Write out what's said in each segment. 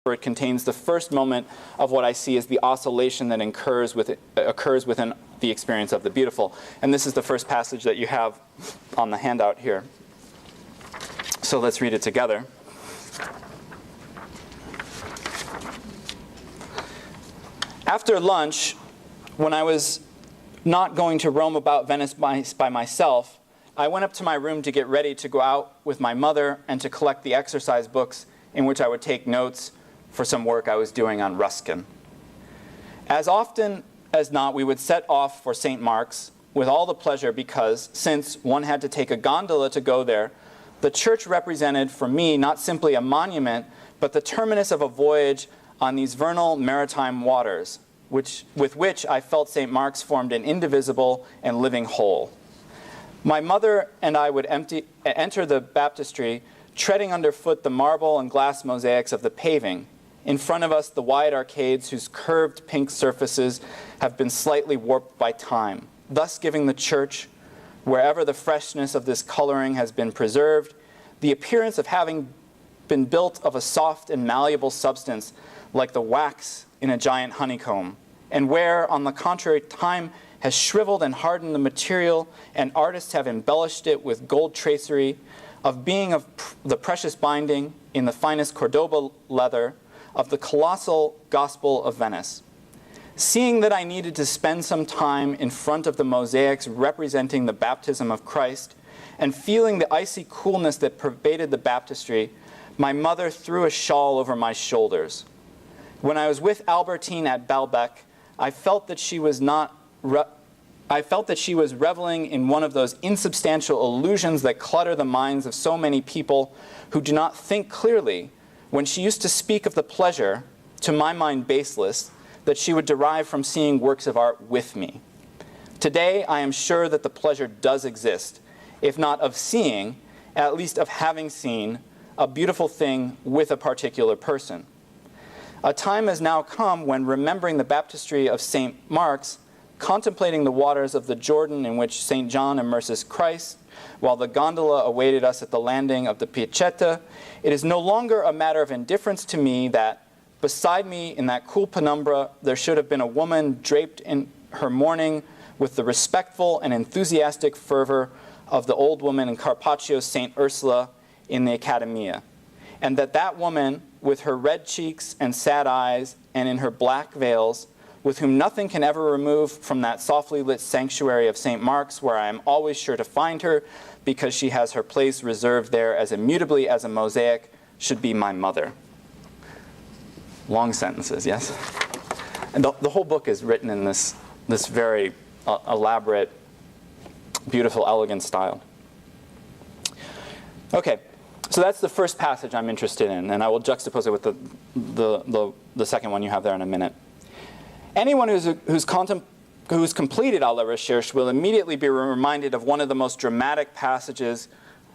for it contains the first moment of what I see as the oscillation that occurs within the experience of the beautiful. And this is the first passage that you have on the handout here. So let's read it together. After lunch, when I was not going to roam about Venice by myself, I went up to my room to get ready to go out with my mother and to collect the exercise books in which I would take notes for some work I was doing on Ruskin. As often as not, we would set off for St. Mark's with all the pleasure because, since one had to take a gondola to go there, the church represented for me not simply a monument, but the terminus of a voyage on these vernal maritime waters, with which I felt St. Mark's formed an indivisible and living whole. My mother and I would enter the baptistry, treading underfoot the marble and glass mosaics of the paving. In front of us, the wide arcades whose curved pink surfaces have been slightly warped by time, thus giving the church, wherever the freshness of this coloring has been preserved, the appearance of having been built of a soft and malleable substance like the wax in a giant honeycomb, and where, on the contrary, time has shriveled and hardened the material, and artists have embellished it with gold tracery, of being of the precious binding in the finest Cordoba leather, of the colossal Gospel of Venice. Seeing that I needed to spend some time in front of the mosaics representing the baptism of Christ, and feeling the icy coolness that pervaded the baptistry, my mother threw a shawl over my shoulders. When I was with Albertine at Baalbek, I felt that she was reveling in one of those insubstantial illusions that clutter the minds of so many people who do not think clearly, when she used to speak of the pleasure, to my mind baseless, that she would derive from seeing works of art with me. Today, I am sure that the pleasure does exist, if not of seeing, at least of having seen a beautiful thing with a particular person. A time has now come when, remembering the baptistry of St. Mark's, contemplating the waters of the Jordan in which St. John immerses Christ, while the gondola awaited us at the landing of the Piazzetta, it is no longer a matter of indifference to me that, beside me in that cool penumbra, there should have been a woman draped in her mourning with the respectful and enthusiastic fervor of the old woman in Carpaccio's St. Ursula in the Accademia, and that woman, with her red cheeks and sad eyes, and in her black veils, with whom nothing can ever remove from that softly lit sanctuary of St. Mark's, where I am always sure to find her, because she has her place reserved there as immutably as a mosaic, should be my mother. Long sentences, yes? And the whole book is written in this very elaborate, beautiful, elegant style. Okay, so that's the first passage I'm interested in, and I will juxtapose it with the second one you have there in a minute. Anyone who's completed À la Recherche will immediately be reminded of one of the most dramatic passages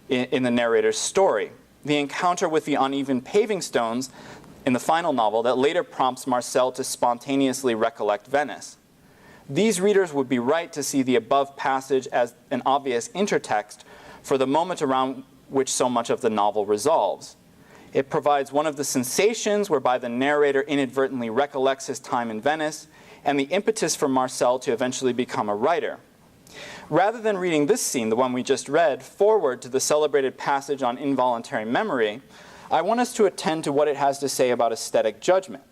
in the narrator's story, the encounter with the uneven paving stones in the final novel that later prompts Marcel to spontaneously recollect Venice. These readers would be right to see the above passage as an obvious intertext for the moment around which so much of the novel resolves. It provides one of the sensations whereby the narrator inadvertently recollects his time in Venice, and the impetus for Marcel to eventually become a writer. Rather than reading this scene, the one we just read, forward to the celebrated passage on involuntary memory, I want us to attend to what it has to say about aesthetic judgment.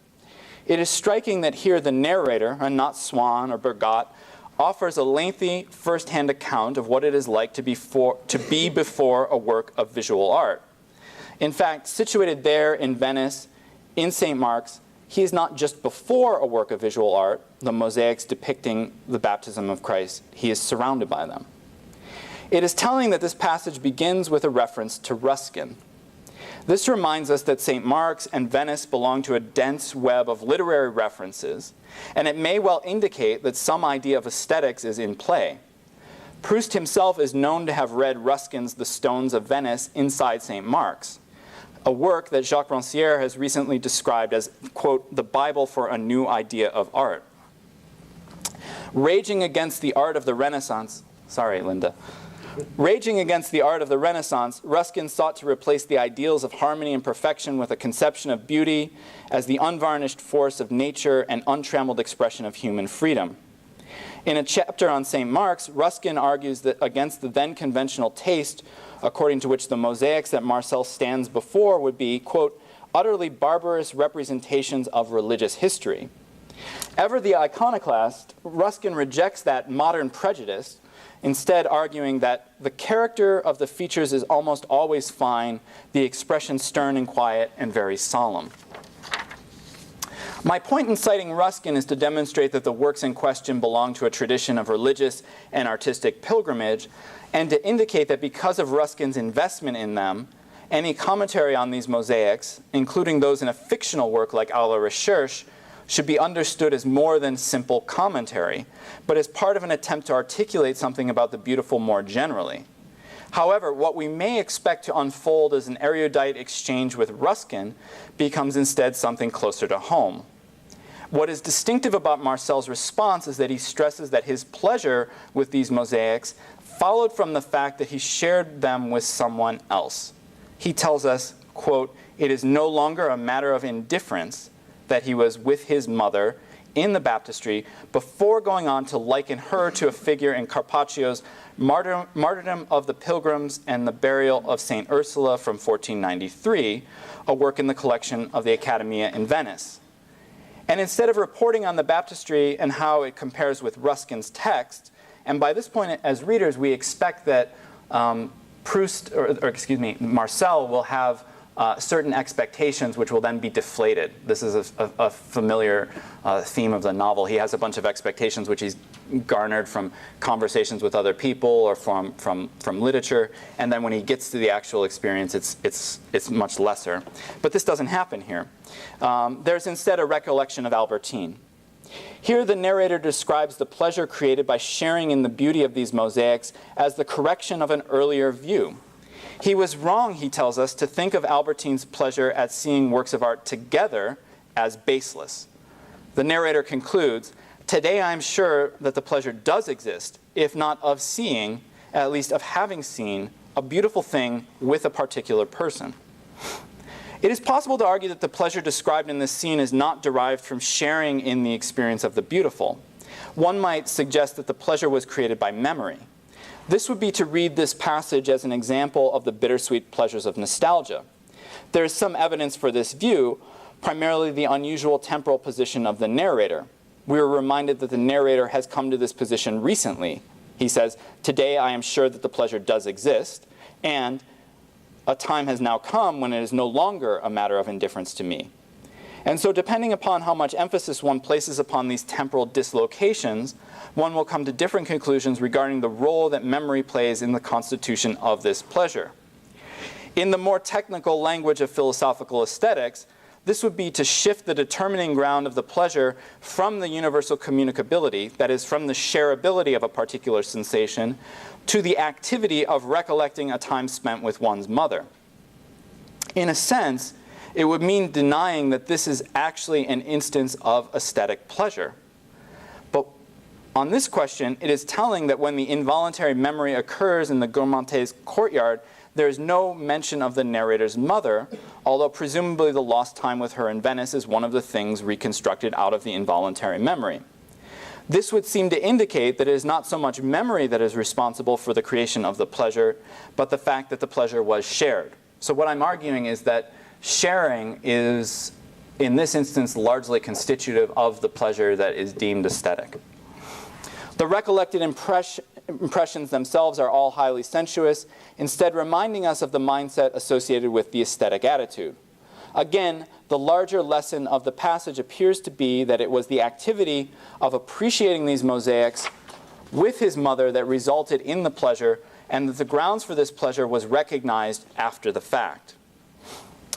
It is striking that here the narrator, and not Swann or Bergot, offers a lengthy first-hand account of what it is like to be before a work of visual art. In fact, situated there in Venice, in St. Mark's, he is not just before a work of visual art, the mosaics depicting the baptism of Christ. He is surrounded by them. It is telling that this passage begins with a reference to Ruskin. This reminds us that St. Mark's and Venice belong to a dense web of literary references, and it may well indicate that some idea of aesthetics is in play. Proust himself is known to have read Ruskin's The Stones of Venice inside St. Mark's, a work that Jacques Rancière has recently described as, quote, the Bible for a new idea of art. Raging against the art of the Renaissance, sorry, Linda, Raging against the art of the Renaissance, Ruskin sought to replace the ideals of harmony and perfection with a conception of beauty as the unvarnished force of nature and untrammeled expression of human freedom. In a chapter on St. Mark's, Ruskin argues that against the then conventional taste, according to which the mosaics that Marcel stands before would be, quote, utterly barbarous representations of religious history. Ever the iconoclast, Ruskin rejects that modern prejudice, instead arguing that the character of the features is almost always fine, the expression stern and quiet and very solemn. My point in citing Ruskin is to demonstrate that the works in question belong to a tradition of religious and artistic pilgrimage, and to indicate that because of Ruskin's investment in them, any commentary on these mosaics, including those in a fictional work like A la Recherche, should be understood as more than simple commentary, but as part of an attempt to articulate something about the beautiful more generally. However, what we may expect to unfold as an erudite exchange with Ruskin becomes instead something closer to home. What is distinctive about Marcel's response is that he stresses that his pleasure with these mosaics followed from the fact that he shared them with someone else. He tells us, quote, it is no longer a matter of indifference that he was with his mother in the baptistry before going on to liken her to a figure in Carpaccio's Martyrdom of the Pilgrims and the Burial of St. Ursula from 1493, a work in the collection of the Accademia in Venice. And instead of reporting on the baptistry and how it compares with Ruskin's text, and by this point as readers we expect that Marcel will have certain expectations which will then be deflated. This is a familiar theme of the novel. He has a bunch of expectations which he's garnered from conversations with other people or from literature, and then when he gets to the actual experience it's much lesser. But this doesn't happen here. There's instead a recollection of Albertine. Here the narrator describes the pleasure created by sharing in the beauty of these mosaics as the correction of an earlier view. He was wrong, he tells us, to think of Albertine's pleasure at seeing works of art together as baseless. The narrator concludes, today I am sure that the pleasure does exist, if not of seeing, at least of having seen, a beautiful thing with a particular person. It is possible to argue that the pleasure described in this scene is not derived from sharing in the experience of the beautiful. One might suggest that the pleasure was created by memory. This would be to read this passage as an example of the bittersweet pleasures of nostalgia. There is some evidence for this view, primarily the unusual temporal position of the narrator. We are reminded that the narrator has come to this position recently. He says, today I am sure that the pleasure does exist, and a time has now come when it is no longer a matter of indifference to me. And so depending upon how much emphasis one places upon these temporal dislocations, one will come to different conclusions regarding the role that memory plays in the constitution of this pleasure. In the more technical language of philosophical aesthetics, this would be to shift the determining ground of the pleasure from the universal communicability, that is, from the shareability of a particular sensation, to the activity of recollecting a time spent with one's mother. In a sense, it would mean denying that this is actually an instance of aesthetic pleasure. But on this question, it is telling that when the involuntary memory occurs in the Gourmand's courtyard, there is no mention of the narrator's mother, although presumably the lost time with her in Venice is one of the things reconstructed out of the involuntary memory. This would seem to indicate that it is not so much memory that is responsible for the creation of the pleasure, but the fact that the pleasure was shared. So what I'm arguing is that sharing is, in this instance, largely constitutive of the pleasure that is deemed aesthetic. The recollected impressions themselves are all highly sensuous, instead reminding us of the mindset associated with the aesthetic attitude. Again, the larger lesson of the passage appears to be that it was the activity of appreciating these mosaics with his mother that resulted in the pleasure, and that the grounds for this pleasure was recognized after the fact.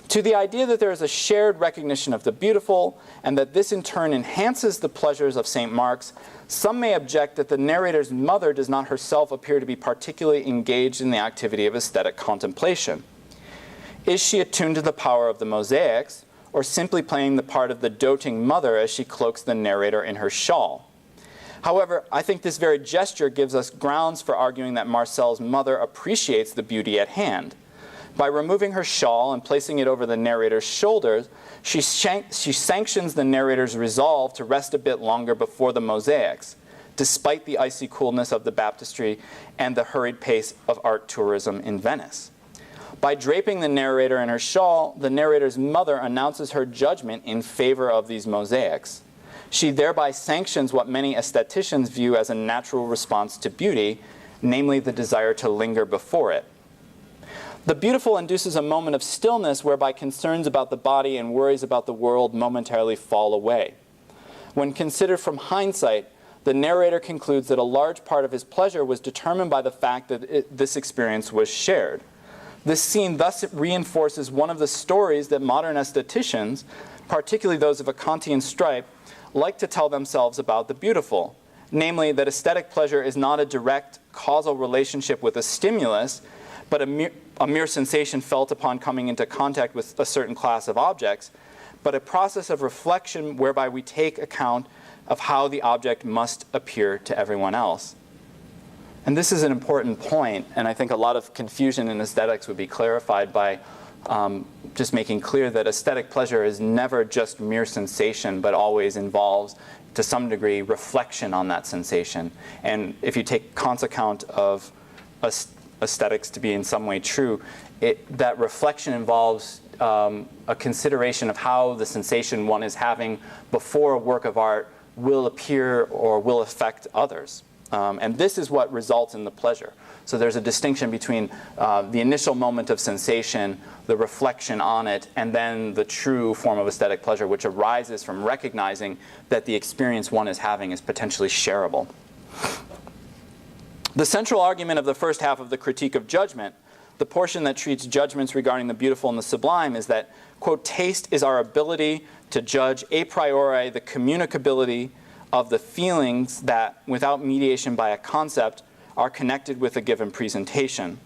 To the idea that there is a shared recognition of the beautiful, and that this in turn enhances the pleasures of St. Mark's, some may object that the narrator's mother does not herself appear to be particularly engaged in the activity of aesthetic contemplation. Is she attuned to the power of the mosaics, or simply playing the part of the doting mother as she cloaks the narrator in her shawl? However, I think this very gesture gives us grounds for arguing that Marcel's mother appreciates the beauty at hand. By removing her shawl and placing it over the narrator's shoulders, she sanctions the narrator's resolve to rest a bit longer before the mosaics, despite the icy coolness of the baptistry and the hurried pace of art tourism in Venice. By draping the narrator in her shawl, the narrator's mother announces her judgment in favor of these mosaics. She thereby sanctions what many aestheticians view as a natural response to beauty, namely the desire to linger before it. The beautiful induces a moment of stillness whereby concerns about the body and worries about the world momentarily fall away. When considered from hindsight, the narrator concludes that a large part of his pleasure was determined by the fact that this experience was shared. This scene thus reinforces one of the stories that modern aestheticians, particularly those of a Kantian stripe, like to tell themselves about the beautiful, namely that aesthetic pleasure is not a direct causal relationship with a stimulus, but a mere sensation felt upon coming into contact with a certain class of objects, but a process of reflection whereby we take account of how the object must appear to everyone else. And this is an important point, and I think a lot of confusion in aesthetics would be clarified by just making clear that aesthetic pleasure is never just mere sensation, but always involves, to some degree, reflection on that sensation. And if you take Kant's account of aesthetics to be in some way true, that reflection involves a consideration of how the sensation one is having before a work of art will appear or will affect others. And this is what results in the pleasure. So there's a distinction between the initial moment of sensation, the reflection on it, and then the true form of aesthetic pleasure, which arises from recognizing that the experience one is having is potentially shareable. The central argument of the first half of the Critique of Judgment, the portion that treats judgments regarding the beautiful and the sublime, is that, quote, taste is our ability to judge a priori the communicability of the feelings that, without mediation by a concept, are connected with a given presentation.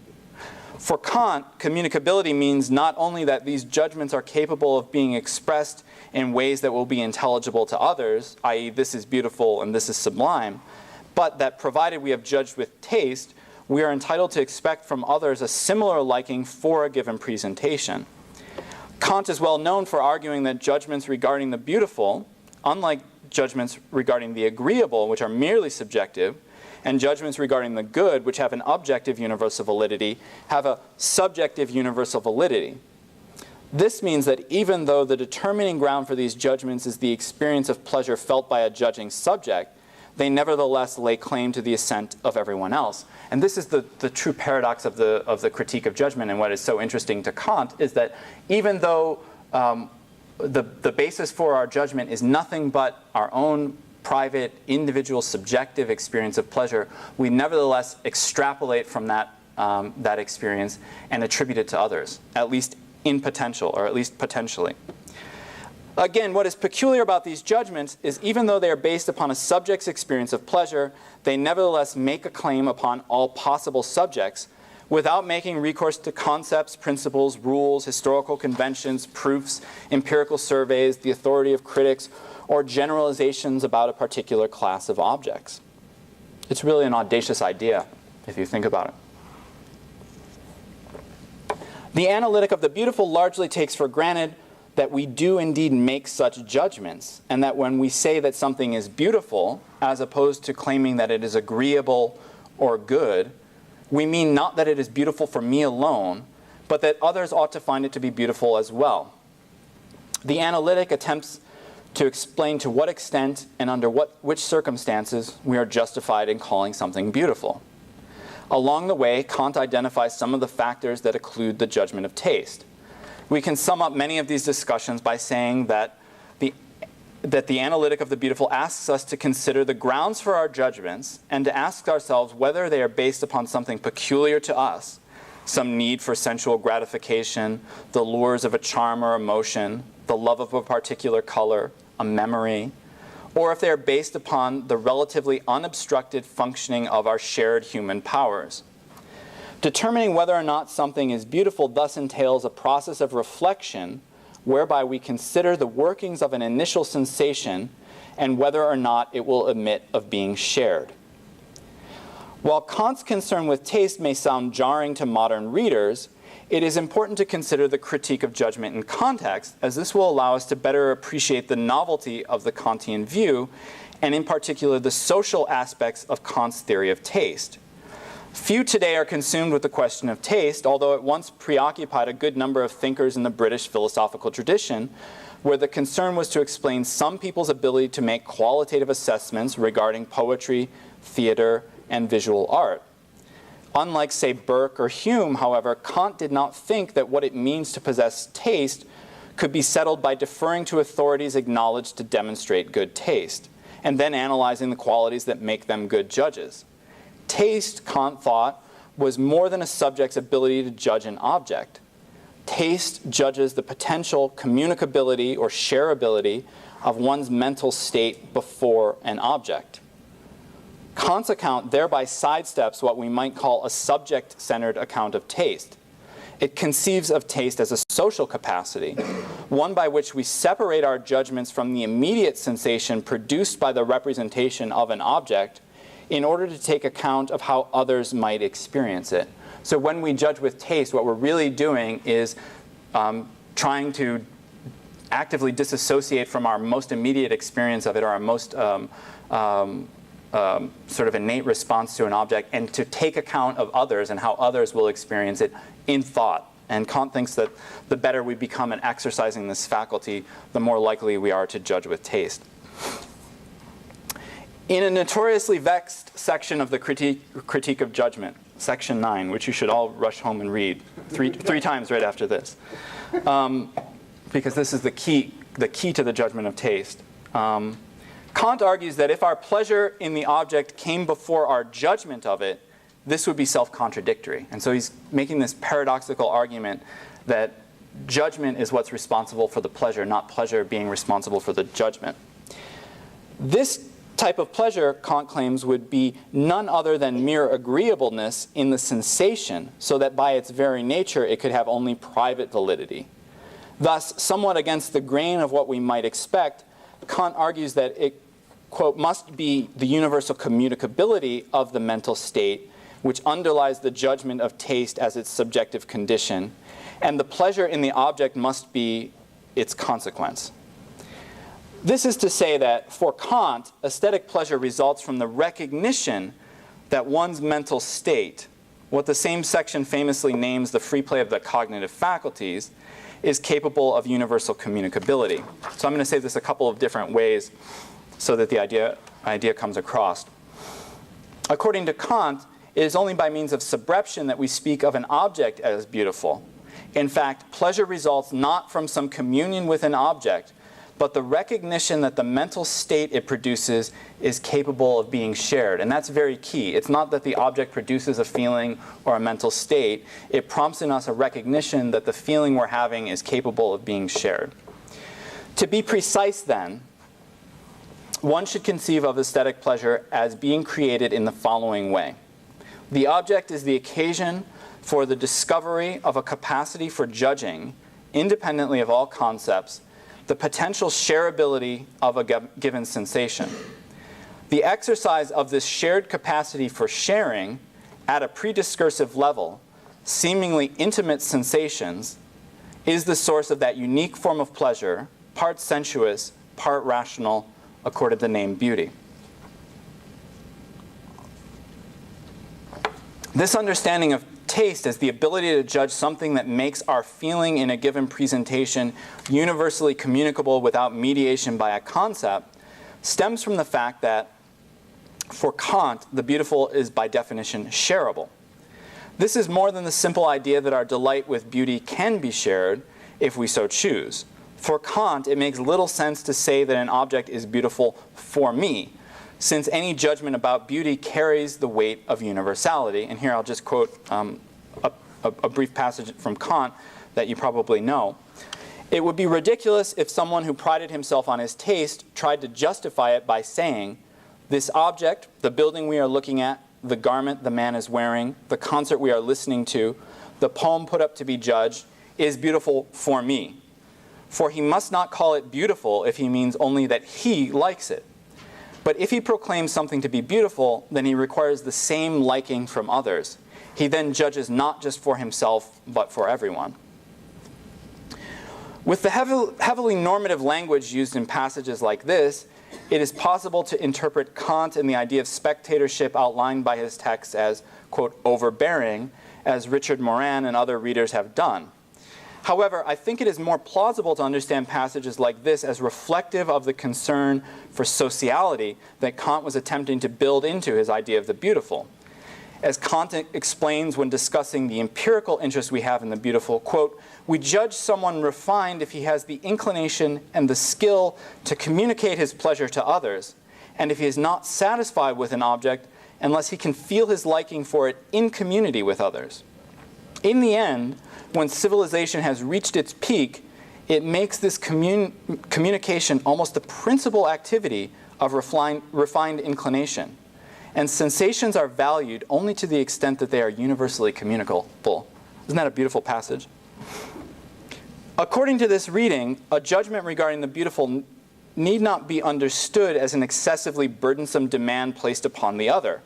For Kant, communicability means not only that these judgments are capable of being expressed in ways that will be intelligible to others, i.e. this is beautiful and this is sublime, but that provided we have judged with taste, we are entitled to expect from others a similar liking for a given presentation. Kant is well known for arguing that judgments regarding the beautiful, unlike judgments regarding the agreeable, which are merely subjective, and judgments regarding the good, which have an objective universal validity, have a subjective universal validity. This means that even though the determining ground for these judgments is the experience of pleasure felt by a judging subject, they nevertheless lay claim to the assent of everyone else. And this is the true paradox of the Critique of Judgment, and what is so interesting to Kant is that even though the basis for our judgment is nothing but our own private, individual, subjective experience of pleasure, we nevertheless extrapolate from that experience and attribute it to others, at least in potential, or at least potentially. Again, what is peculiar about these judgments is even though they are based upon a subject's experience of pleasure, they nevertheless make a claim upon all possible subjects without making recourse to concepts, principles, rules, historical conventions, proofs, empirical surveys, the authority of critics, or generalizations about a particular class of objects. It's really an audacious idea, if you think about it. The analytic of the beautiful largely takes for granted that we do indeed make such judgments, and that when we say that something is beautiful, as opposed to claiming that it is agreeable or good, we mean not that it is beautiful for me alone, but that others ought to find it to be beautiful as well. The analytic attempts to explain to what extent and under which circumstances we are justified in calling something beautiful. Along the way, Kant identifies some of the factors that occlude the judgment of taste. We can sum up many of these discussions by saying that the analytic of the beautiful asks us to consider the grounds for our judgments and to ask ourselves whether they are based upon something peculiar to us, some need for sensual gratification, the lures of a charm or emotion, the love of a particular color, a memory, or if they are based upon the relatively unobstructed functioning of our shared human powers. Determining whether or not something is beautiful thus entails a process of reflection whereby we consider the workings of an initial sensation and whether or not it will admit of being shared. While Kant's concern with taste may sound jarring to modern readers, it is important to consider the critique of judgment in context, as this will allow us to better appreciate the novelty of the Kantian view, and in particular the social aspects of Kant's theory of taste. Few today are consumed with the question of taste, although it once preoccupied a good number of thinkers in the British philosophical tradition, where the concern was to explain some people's ability to make qualitative assessments regarding poetry, theater, and visual art. Unlike, say, Burke or Hume, however, Kant did not think that what it means to possess taste could be settled by deferring to authorities acknowledged to demonstrate good taste, and then analyzing the qualities that make them good judges. Taste, Kant thought, was more than a subject's ability to judge an object. Taste judges the potential communicability or shareability of one's mental state before an object. Kant's account thereby sidesteps what we might call a subject-centered account of taste. It conceives of taste as a social capacity, one by which we separate our judgments from the immediate sensation produced by the representation of an object in order to take account of how others might experience it. So when we judge with taste, what we're really doing is trying to actively disassociate from our most immediate experience of it, or our most sort of innate response to an object, and to take account of others and how others will experience it in thought. And Kant thinks that the better we become at exercising this faculty, the more likely we are to judge with taste. In a notoriously vexed section of the Critique of Judgment, section 9, which you should all rush home and read three times right after this, because this is the key to the judgment of taste. Kant argues that if our pleasure in the object came before our judgment of it, this would be self-contradictory. And so he's making this paradoxical argument that judgment is what's responsible for the pleasure, not pleasure being responsible for the judgment. This type of pleasure, Kant claims, would be none other than mere agreeableness in the sensation, so that by its very nature it could have only private validity. Thus, somewhat against the grain of what we might expect, Kant argues that it, quote, must be the universal communicability of the mental state which underlies the judgment of taste as its subjective condition, and the pleasure in the object must be its consequence. This is to say that for Kant, aesthetic pleasure results from the recognition that one's mental state, what the same section famously names the free play of the cognitive faculties, is capable of universal communicability. So I'm going to say this a couple of different ways so that the idea comes across. According to Kant, it is only by means of subreption that we speak of an object as beautiful. In fact, pleasure results not from some communion with an object, but the recognition that the mental state it produces is capable of being shared. And that's very key. It's not that the object produces a feeling or a mental state. It prompts in us a recognition that the feeling we're having is capable of being shared. To be precise then, one should conceive of aesthetic pleasure as being created in the following way. The object is the occasion for the discovery of a capacity for judging, independently of all concepts, the potential shareability of a given sensation. The exercise of this shared capacity for sharing at a prediscursive level, seemingly intimate sensations, is the source of that unique form of pleasure, part sensuous, part rational, accorded the name beauty. This understanding of taste as the ability to judge something that makes our feeling in a given presentation universally communicable without mediation by a concept stems from the fact that, for Kant, the beautiful is by definition shareable. This is more than the simple idea that our delight with beauty can be shared if we so choose. For Kant, it makes little sense to say that an object is beautiful for me, since any judgment about beauty carries the weight of universality. And here I'll just quote a brief passage from Kant that you probably know. It would be ridiculous if someone who prided himself on his taste tried to justify it by saying, this object, the building we are looking at, the garment the man is wearing, the concert we are listening to, the poem put up to be judged, is beautiful for me. For he must not call it beautiful if he means only that he likes it. But if he proclaims something to be beautiful, then he requires the same liking from others. He then judges not just for himself, but for everyone. With the heavily normative language used in passages like this, it is possible to interpret Kant and the idea of spectatorship outlined by his text as, quote, overbearing, as Richard Moran and other readers have done. However, I think it is more plausible to understand passages like this as reflective of the concern for sociality that Kant was attempting to build into his idea of the beautiful. As Kant explains when discussing the empirical interest we have in the beautiful, quote, we judge someone refined if he has the inclination and the skill to communicate his pleasure to others, and if he is not satisfied with an object unless he can feel his liking for it in community with others. In the end, when civilization has reached its peak, it makes this communication almost the principal activity of refined inclination. And sensations are valued only to the extent that they are universally communicable. Isn't that a beautiful passage? According to this reading, a judgment regarding the beautiful need not be understood as an excessively burdensome demand placed upon the other.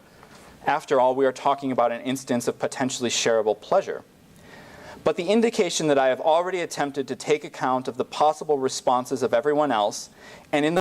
After all, we are talking about an instance of potentially shareable pleasure. But the indication that I have already attempted to take account of the possible responses of everyone else, and in the